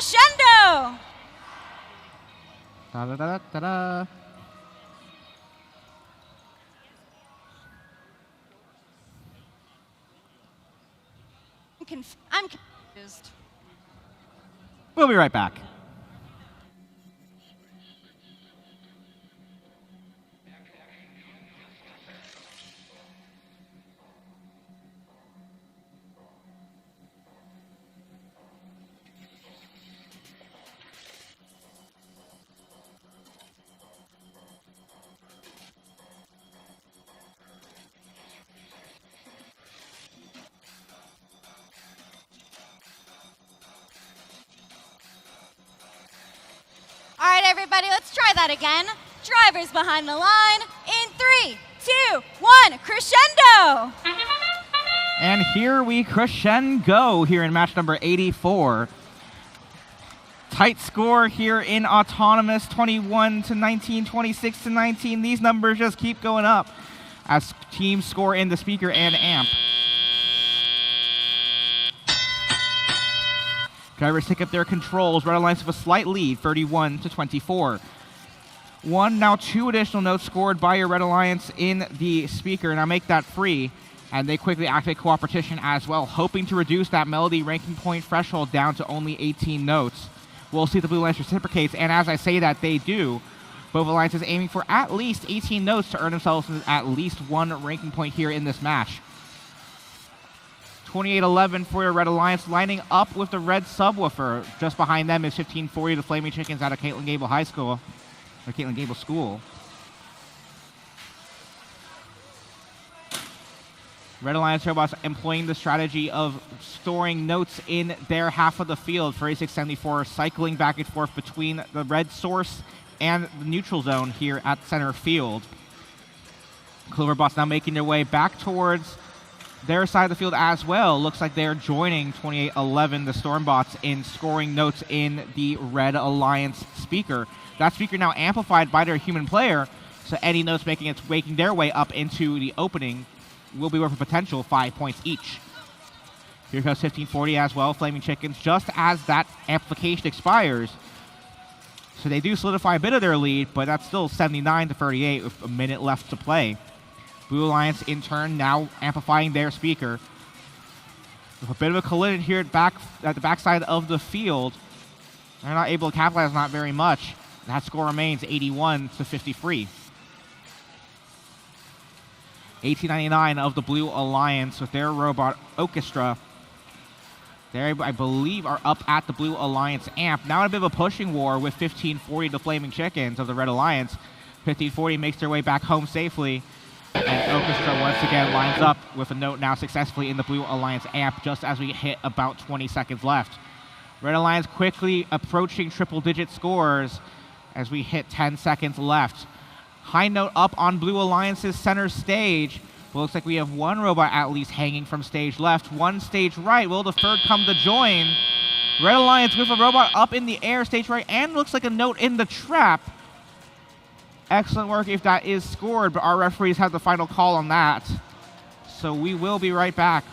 Crescendo. Da da da da da. I'm confused. We'll be right back. All right, everybody, let's try that again. Drivers behind the line in 3, 2, 1, crescendo. And here we crescendo here in match number 84. Tight score here in Autonomous, 21 to 19, 26 to 19. These numbers just keep going up as teams score in the speaker and amp. Drivers take up their controls. Red Alliance with a slight lead, 31 to 24. Now 2 additional notes scored by your Red Alliance in the speaker. Now make that free. And they quickly activate Cooperation as well, hoping to reduce that melody ranking point threshold down to only 18 notes. We'll see if the Blue Alliance reciprocates, and as I say that, they do. Both alliances aiming for at least 18 notes to earn themselves at least 1 ranking point here in this match. 28-11 for your Red Alliance, lining up with the red subwoofer. Just behind them is 1540, the Flaming Chickens out of Caitlin Gable High School, or Caitlin Gable School. Red Alliance robots employing the strategy of storing notes in their half of the field. 3674 cycling back and forth between the red source and the neutral zone here at center field. Cloverbots now making their way back towards their side of the field as well. Looks like they're joining 28-11, the Stormbots, in scoring notes in the Red Alliance speaker. That speaker now amplified by their human player, so any notes making their way up into the opening will be worth a potential 5 points each. Here goes 1540 as well, Flaming Chickens, just as that amplification expires. So they do solidify a bit of their lead, but that's still 79 to 38 with a minute left to play. Blue Alliance, in turn, now amplifying their speaker. With a bit of a collision here at the backside of the field. They're not able to capitalize, not very much. That score remains 81 to 53. 1899 of the Blue Alliance with their robot Orchestra. They, I believe, are up at the Blue Alliance amp. Now in a bit of a pushing war with 1540, the Flaming Chickens of the Red Alliance. 1540 makes their way back home safely. And Orchestra once again lines up with a note now successfully in the Blue Alliance amp just as we hit about 20 seconds left. Red Alliance quickly approaching triple-digit scores as we hit 10 seconds left. High note up on Blue Alliance's center stage. Well, looks like we have 1 robot at least hanging from stage left, 1 stage right. Will the third come to join? Red Alliance with a robot up in the air, stage right, and looks like a note in the trap. Excellent work if that is scored, but our referees have the final call on that. So we will be right back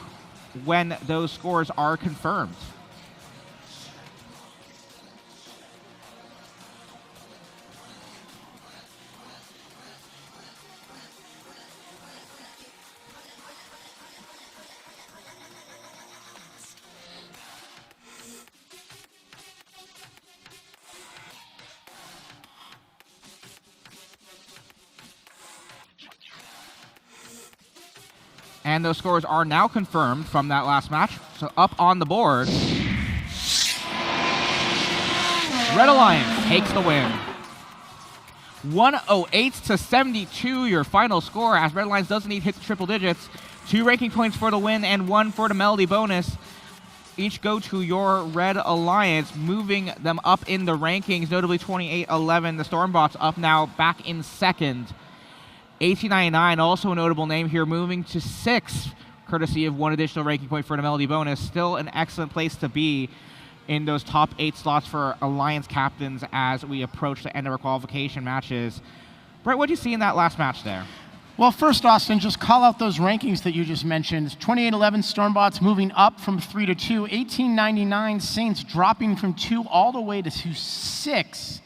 when those scores are confirmed. And those scores are now confirmed from that last match. So up on the board, Red Alliance takes the win. 108 to 72, your final score, as Red Alliance doesn't need hit the triple digits. 2 ranking points for the win and 1 for the melody bonus. Each go to your Red Alliance, moving them up in the rankings, notably 28-11. The Stormbots up now back in second. 1899, also a notable name here, moving to 6th, courtesy of 1 additional ranking point for the melody bonus. Still an excellent place to be in those top 8 slots for Alliance captains as we approach the end of our qualification matches. Brett, what did you see in that last match there? Well, first, Austin, just call out those rankings that you just mentioned. 2811 Stormbots moving up from 3 to 2. 1899 Saints dropping from 2 all the way to 6.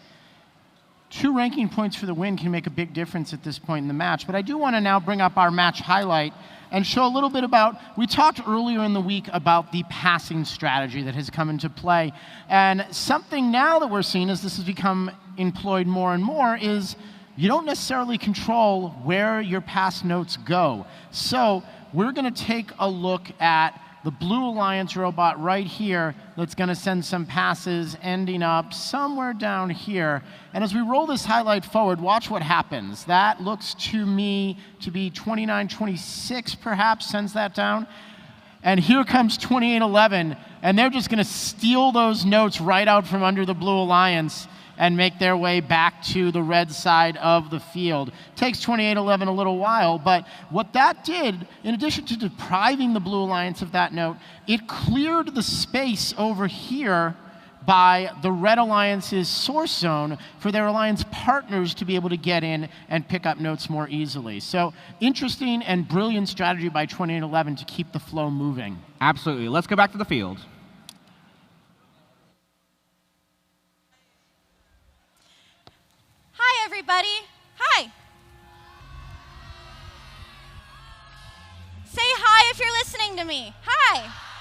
2 ranking points for the win can make a big difference at this point in the match. But I do want to now bring up our match highlight and show a little bit about, we talked earlier in the week about the passing strategy that has come into play. And something now that we're seeing as this has become employed more and more is you don't necessarily control where your pass notes go. So we're going to take a look at the Blue Alliance robot right here that's going to send some passes ending up somewhere down here. And as we roll this highlight forward, watch what happens. That looks to me to be 2926 perhaps, sends that down. And here comes 2811, and they're just going to steal those notes right out from under the Blue Alliance and make their way back to the red side of the field. Takes 2811 a little while, but what that did, in addition to depriving the Blue Alliance of that note, it cleared the space over here by the Red Alliance's source zone for their alliance partners to be able to get in and pick up notes more easily. So interesting and brilliant strategy by 2811 to keep the flow moving. Absolutely. Let's go back to the field. Hi, everybody. Hi. Say hi if you're listening to me. Hi.